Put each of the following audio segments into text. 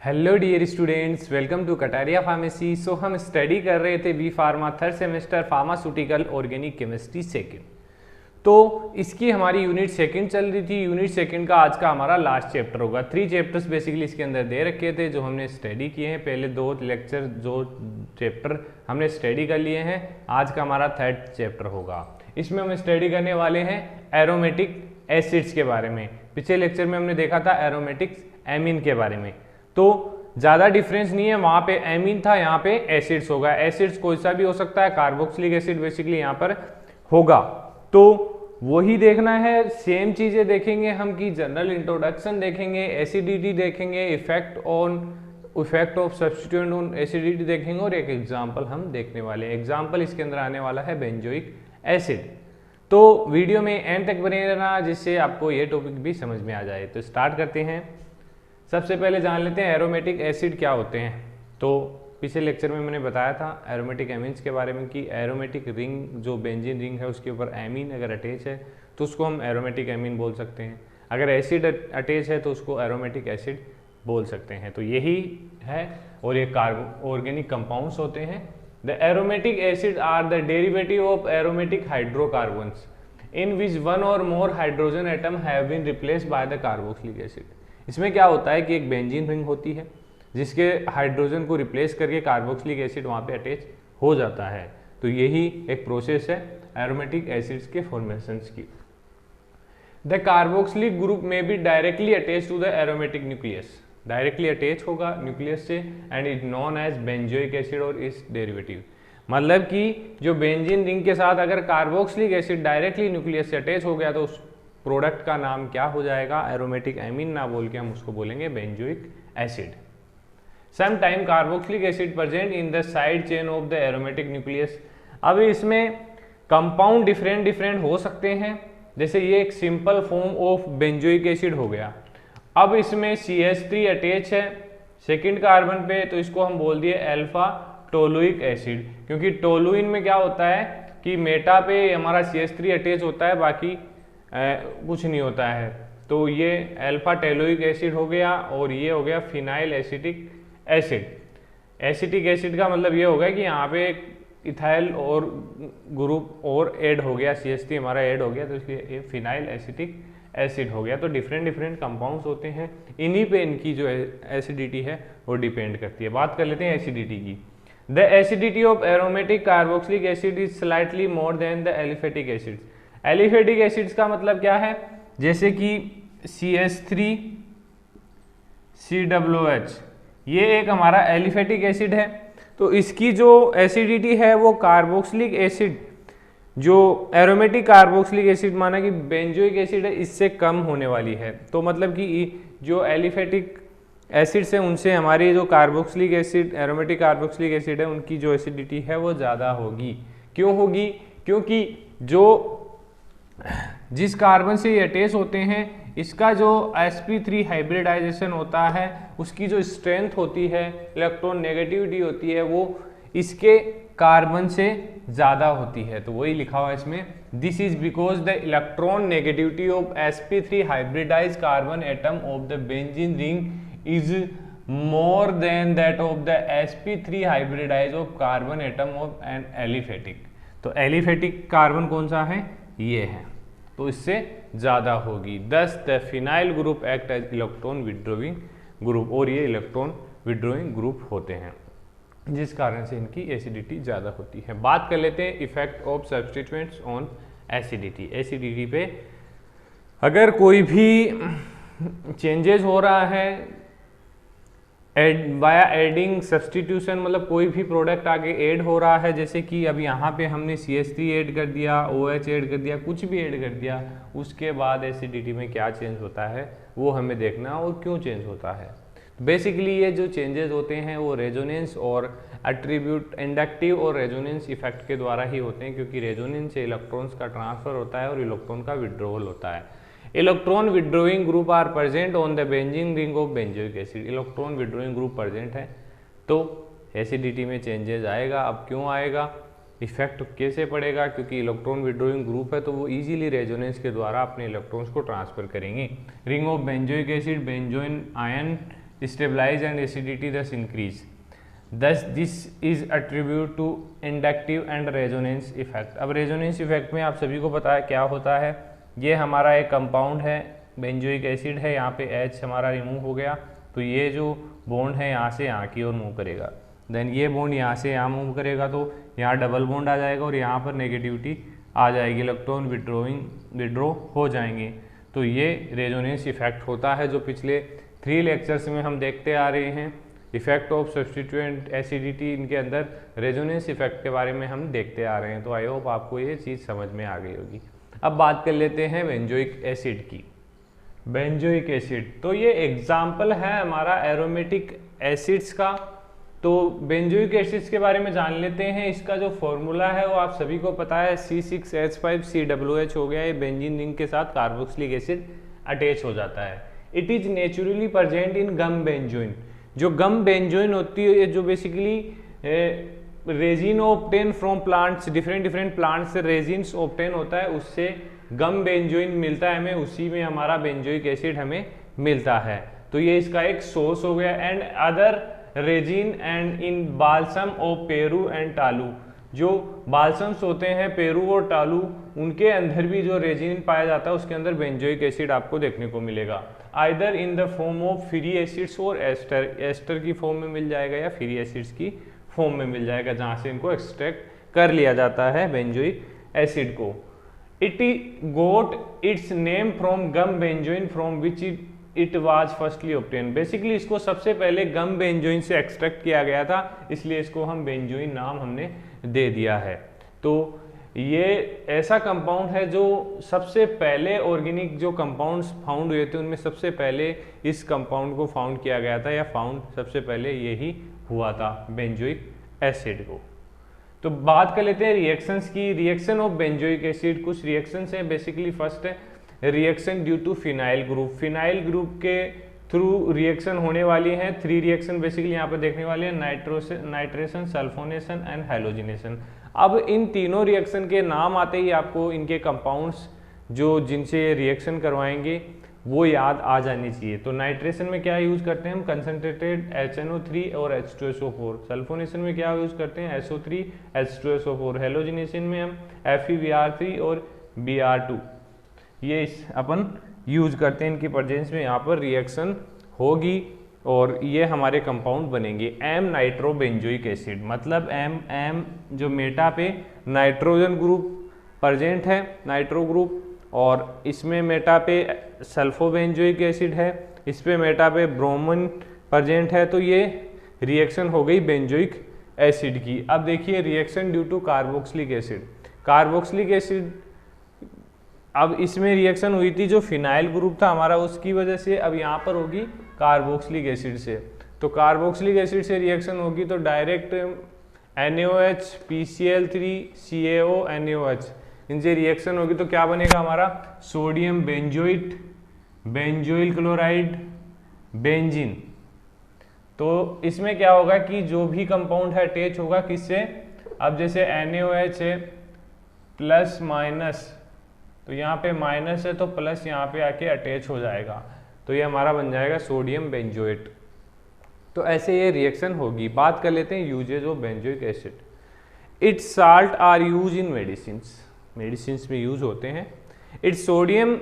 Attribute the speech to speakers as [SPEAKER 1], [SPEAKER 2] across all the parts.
[SPEAKER 1] Hello dear students, welcome to Kataria pharmacy. So हम study कर रहे थे B pharma third semester pharmaceutical organic chemistry second. तो इसकी हमारी यूनिट सेकंड चल रही थी। यूनिट सेकंड का आज का हमारा लास्ट चैप्टर होगा। 3 चैप्टर्स बेसिकली इसके अंदर दे रखे थे जो हमने स्टडी किए हैं। पहले 2 लेक्चर जो चैप्टर हमने स्टडी कर लिए हैं, आज का हमारा थर्ड चैप्टर होगा। इसमें हम स्टडी करने वाले हैं एरोमेटिक एसिड्स के बारे में। पिछले लेक्चर में हमने देखा था एरोमेटिक एमीन के बारे में। तो ज़्यादा डिफरेंस नहीं है, वहाँ पे एमीन था, यहाँ पे एसिड्स होगा। एसिड्स कोई सा भी हो सकता है, कार्बोक्सिलिक एसिड बेसिकली यहाँ पर होगा। तो वही देखना है, सेम चीज़ें देखेंगे हम कि जनरल इंट्रोडक्शन देखेंगे, एसिडिटी देखेंगे, effect of substituent on acidity देखेंगे और एक एग्जाम्पल हम देखने वाले हैं। एग्जाम्पल इसके अंदर आने वाला है बेंजोइक एसिड। तो वीडियो में एंड तक बने रहना जिससे आपको ये टॉपिक भी समझ में आ जाए। तो स्टार्ट करते हैं। सबसे पहले जान लेते हैं एरोमेटिक एसिड क्या होते हैं। तो पिछले लेक्चर में मैंने बताया था एरोमेटिक एमीन्स के बारे में कि एरोमेटिक रिंग जो बेंजीन रिंग है उसके ऊपर एमीन अगर अटैच है तो उसको हम एरोमेटिक एमीन बोल सकते हैं। अगर एसिड अटैच है तो उसको एरोमेटिक एसिड बोल सकते हैं। तो यही है, और ये ऑर्गेनिक कंपाउंड्स होते हैं। The aromatic acid are the derivative of aromatic hydrocarbons in which one or more hydrogen atom have been replaced by the carboxylic acid. इसमें क्या होता है कि एक बेंजीन रिंग होती है जिसके हाइड्रोजन को रिप्लेस करके कार्बोक्सिलिक एसिड वहाँ पे अटैच हो जाता है। तो यही एक प्रोसेस है एरोमेटिक एसिड्स के फॉर्मेशंस की। द कार्बोक्सिलिक ग्रुप में be directly attach to the aromatic nucleus, directly attach होगा न्यूक्लियस से, and is known as benzoic acid और इस डेरिवेटिव। मतलब कि जो बेंजीन रिंग के साथ अगर कार्बोक्सिलिक एसिड डायरेक्टली न्यूक्लियस से अटैच हो गया तो उस प्रोडक्ट का नाम क्या हो जाएगा, एरोमेटिक एमीन ना बोल के हम उसको बोलेंगे benzoic acid. Some time carboxylic acid present in the side chain of the aromatic nucleus. अब इसमें कंपाउंड डिफरेंट हो सकते हैं। जैसे ये एक simple form of benzoic acid हो गया। अब इसमें CH3 अटैच है सेकेंड कार्बन पे, तो इसको हम बोल दिए अल्फा टोलुइक एसिड, क्योंकि टोलुइन में क्या होता है कि मेटा पे हमारा CH3 अटैच होता है, बाकी कुछ नहीं होता है। तो ये अल्फा टेलोइक एसिड हो गया और ये हो गया phenyl acetic acid. Acetic acid का मतलब ये होगा कि यहाँ पे इथाइल और ग्रुप और ऐड हो गया, CH3 हमारा ऐड हो गया, तो इसलिए ये फिनाइल एसिटिक एसिड हो गया। तो डिफरेंट कंपाउंड्स होते हैं, इन्हीं पे इनकी जो एसिडिटी है वो डिपेंड करती है। बात कर लेते हैं एसिडिटी की। The acidity of aromatic carboxylic acid is slightly more than the aliphatic acid. Aliphatic acids का मतलब क्या है, जैसे कि CH3 COOH, ये एक हमारा एलिफेटिक एसिड है। तो इसकी जो एसिडिटी है वो कार्बोक्सिलिक एसिड, जो एरोमेटिक कार्बोक्सिलिक एसिड माना कि बेंजोइक एसिड है, इससे कम होने वाली है। तो मतलब कि जो एलिफेटिक एसिड्स हैं उनसे हमारी जो carboxylic acid, aromatic carboxylic acid है, उनकी जो एसिडिटी है वो ज़्यादा होगी। क्यों होगी? क्योंकि जो जिस कार्बन से ये अटैच होते हैं, इसका जो sp3 हाइब्रिडाइजेशन होता है, उसकी जो स्ट्रेंथ होती है, इलेक्ट्रॉन नेगेटिविटी होती है, वो इसके कार्बन से ज़्यादा होती है। तो वही लिखा हुआ है इसमें, this is because the electronegativity of sp3 hybridize carbon atom of the benzene ring is more than that of the sp3 hybridize of carbon atom of an aliphatic. तो एलिफेटिक कार्बन कौन सा है? ये है, तो इससे ज़्यादा होगी। Thus the phenyl group act as electron withdrawing group, और ये इलेक्ट्रॉन विड्रोइंग ग्रुप होते हैं, जिस कारण से इनकी एसिडिटी ज़्यादा होती है। बात कर लेते हैं effect of substituents on acidity. Acidity पे अगर कोई भी चेंजेस हो रहा है बाया एडिंग सब्सटीट्यूशन, मतलब कोई भी प्रोडक्ट आगे ऐड हो रहा है, जैसे कि अब यहाँ पे हमने CH3 ऐड कर दिया, OH ऐड कर दिया, कुछ भी ऐड कर दिया, उसके बाद एसिडिटी में क्या चेंज होता है वो हमें देखना, और क्यों चेंज होता है। बेसिकली ये जो चेंजेस होते हैं वो रेजोनेंस और एट्रीब्यूट, इंडक्टिव और रेजोनेंस इफेक्ट के द्वारा ही होते हैं, क्योंकि रेजोनेंस से इलेक्ट्रॉन्स का ट्रांसफर होता है और इलेक्ट्रॉन का विड्रॉवल होता है। Electron withdrawing group are present on the benzene ring of benzoic acid. Electron withdrawing group present है तो एसिडिटी में चेंजेस आएगा। अब क्यों आएगा, इफेक्ट कैसे पड़ेगा, क्योंकि इलेक्ट्रॉन विड्रोइंग ग्रुप है तो वो इजीली रेजोनेंस के द्वारा अपने इलेक्ट्रॉन्स को ट्रांसफर करेंगे। Ring of benzoic acid, benzoin ion stabilize and acidity thus increase. Thus this is attribute to inductive and resonance effect. अब resonance effect में आप सभी को पता है क्या होता है, ये हमारा एक कंपाउंड है, बेंजोइक एसिड है, यहाँ पे H हमारा रिमूव हो गया, तो ये जो बॉन्ड है यहाँ से यहाँ की ओर मूव करेगा, देन ये बॉन्ड यहाँ से यहाँ मूव करेगा, तो यहाँ डबल बॉन्ड आ जाएगा और यहाँ पर नेगेटिविटी आ जाएगी, इलेक्ट्रॉन विड्रॉ हो जाएंगे। तो ये रेजोनेंस इफेक्ट होता है जो पिछले 3 लेक्चर्स में हम देखते आ रहे हैं। इफेक्ट ऑफ सब्स्टिट्यूएंट एसिडिटी, इनके अंदर रेजोनेंस इफेक्ट के बारे में हम देखते आ रहे हैं। तो आई होप आपको ये चीज़ समझ में आ गई होगी। अब बात कर लेते हैं बेंजोइक एसिड की। बेंजोइक एसिड, तो ये एग्जाम्पल है हमारा एरोमेटिक एसिड्स का। तो बेंजोइक एसिड्स के बारे में जान लेते हैं। इसका जो फॉर्मूला है वो आप सभी को पता है, C6H5COOH हो गया। ये बेंजीन रिंग के साथ कार्बोक्सिलिक एसिड अटैच हो जाता है। It is naturally present in gum benzoin. जो गम बेंजोइन होती है, जो basically resin obtain from plants, different plants से रेजिन्स ऑब्टेन होता है, उससे गम बेंजोइन मिलता है हमें, उसी में हमारा बेंजोइक एसिड हमें मिलता है। तो ये इसका एक सोर्स हो गया। And other resin and in balsam of Peru and Tolu, जो बाल्सम्स होते हैं पेरू और टालू, उनके अंदर भी जो रेजिन पाया जाता है उसके अंदर बेंजोइक एसिड आपको देखने को मिलेगा। Either in the form of free acids और एस्टर की फॉर्म में मिल जाएगा या फ्री एसिड्स की फॉर्म में मिल जाएगा, जहाँ से इनको एक्सट्रैक्ट कर लिया जाता है बेंजोइक एसिड को। It got its name from gum benzoin from which it was firstly obtain. Basically इसको सबसे पहले गम बेंजोइन से एक्सट्रैक्ट किया गया था, इसलिए इसको हम बेंजोइन नाम हमने दे दिया है। तो ये ऐसा कंपाउंड है जो सबसे पहले ऑर्गेनिक जो कंपाउंड्स फाउंड हुए थे उनमें सबसे पहले इस कंपाउंड को फाउंड किया गया था, या फाउंड सबसे पहले यही हुआ था बेंजोइक एसिड को। तो बात कर लेते हैं रिएक्शंस की। रिएक्शन ऑफ बेंजोइक एसिड, कुछ रिएक्शंस हैं। बेसिकली फर्स्ट है reaction due to phenyl group. Phenyl group के थ्रू रिएक्शन होने वाली हैं। 3 रिएक्शन बेसिकली यहाँ पर देखने वाले हैं, नाइट्रेशन, सल्फोनेशन एंड हैलोजिनेशन। अब इन तीनों रिएक्शन के नाम आते ही आपको इनके कंपाउंड्स जो जिनसे रिएक्शन करवाएंगे वो याद आ जानी चाहिए। तो नाइट्रेशन में क्या यूज़ करते हैं हम, कंसनट्रेटेड HNO3 और H2SO4। सल्फोनेशन में क्या यूज़ करते हैं, SO3 H2SO4। हेलोजिनेशन में हम FeBr3 और Br2 ये अपन यूज करते हैं। इनकी प्रेजेंस में यहाँ पर रिएक्शन होगी और ये हमारे कंपाउंड बनेंगे। एम नाइट्रोबेंजोइक एसिड, मतलब एम जो मेटा पे नाइट्रोजन ग्रुप प्रेजेंट है, नाइट्रो ग्रुप, और इसमें मेटा पे सल्फोबेंजोइक एसिड है, इस पे मेटा पे ब्रोमीन प्रेजेंट है। तो ये रिएक्शन हो गई बेंजोइक एसिड की। अब देखिए reaction due to carboxylic acid. Carboxylic acid, अब इसमें रिएक्शन हुई थी जो फिनाइल ग्रुप था हमारा, उसकी वजह से अब यहाँ पर होगी कार्बोक्सिलिक एसिड से। तो कार्बोक्सिलिक एसिड से रिएक्शन होगी तो direct NaOH PCl3 CaO NaOH, इनसे रिएक्शन होगी तो क्या बनेगा हमारा, sodium benzoate, benzoyl chloride, benzene. तो इसमें क्या होगा कि जो भी कंपाउंड है अटैच होगा किससे, अब जैसे NaOH है प्लस माइनस, तो यहाँ पे माइनस है तो प्लस यहाँ पे आके अटैच हो जाएगा, तो ये हमारा बन जाएगा सोडियम बेंजोएट। तो ऐसे ये रिएक्शन होगी। बात कर लेते हैं usages of benzoic acid. Its salt are use in medicines, medicines में यूज होते हैं। Its sodium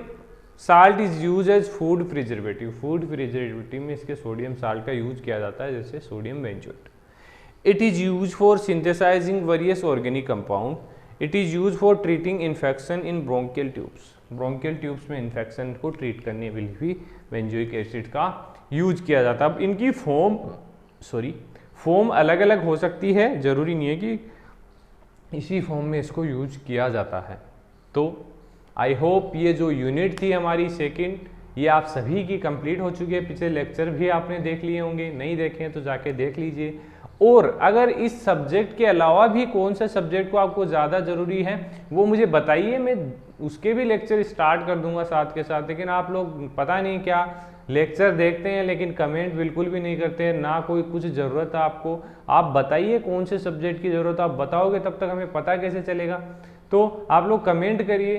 [SPEAKER 1] salt is use as food preservative, food preservative में इसके सोडियम साल्ट का यूज किया जाता है, जैसे sodium benzoate. It is use for synthesising various organic compound. It is use for treating infection in bronchial tubes, bronchial tubes में infection को treat करने के लिए भी बेंजोइक एसिड का यूज किया जाता है। अब इनकी फॉर्म अलग अलग हो सकती है, जरूरी नहीं है कि इसी फॉर्म में इसको यूज किया जाता है। तो आई होप ये जो यूनिट थी हमारी सेकंड, ये आप सभी की कंप्लीट हो चुकी है। पिछले लेक्चर भी आपने देख लिए होंगे, नहीं देखे हैं तो जाके देख लीजिए। और अगर इस सब्जेक्ट के अलावा भी कौन सा सब्जेक्ट को आपको ज़्यादा ज़रूरी है वो मुझे बताइए, मैं उसके भी लेक्चर स्टार्ट कर दूंगा साथ के साथ। लेकिन आप लोग पता नहीं क्या लेक्चर देखते हैं लेकिन कमेंट बिल्कुल भी नहीं करते हैं, ना कोई कुछ ज़रूरत है आपको। आप बताइए कौन से सब्जेक्ट की ज़रूरत, आप बताओगे तब तक हमें पता कैसे चलेगा। तो आप लोग कमेंट करिए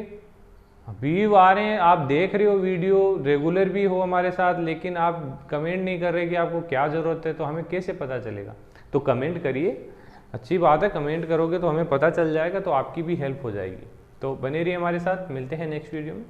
[SPEAKER 1] व्यू आ रहे हैं, आप देख रहे हो वीडियो, रेगुलर भी हो हमारे साथ, लेकिन आप कमेंट नहीं कर रहे कि आपको क्या ज़रूरत है, तो हमें कैसे पता चलेगा? तो कमेंट करिए, अच्छी बात है, कमेंट करोगे तो हमें पता चल जाएगा, तो आपकी भी हेल्प हो जाएगी। तो बने रहिए हमारे साथ, मिलते हैं नेक्स्ट वीडियो में।